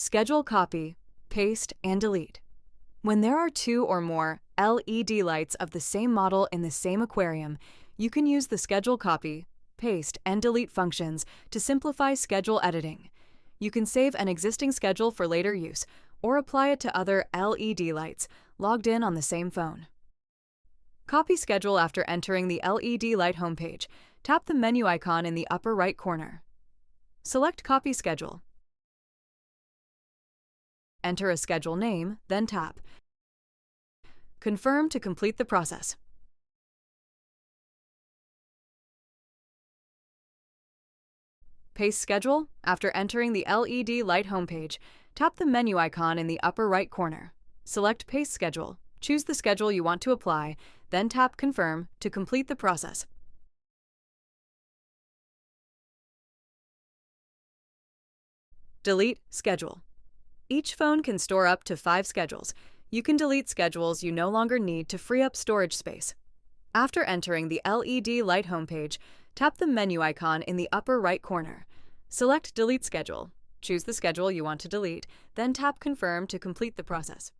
Schedule copy, paste, and delete. When there are 2 or more LED lights of the same model in the same aquarium, you can use the schedule copy, paste, and delete functions to simplify schedule editing. You can save an existing schedule for later use or apply it to other LED lights logged in on the same phone. Copy schedule after entering the LED light homepage. Tap the menu icon in the upper right corner. Select Copy Schedule. Enter a schedule name, then tap Confirm to complete the process. Paste schedule after entering the LED light homepage. Tap the menu icon in the upper right corner. Select Paste Schedule. Choose the schedule you want to apply, then tap Confirm to complete the process. Delete schedule. Each phone can store up to 5 schedules. You can delete schedules you no longer need to free up storage space. After entering the LED light homepage, tap the menu icon in the upper right corner. Select Delete Schedule. Choose the schedule you want to delete, then tap Confirm to complete the process.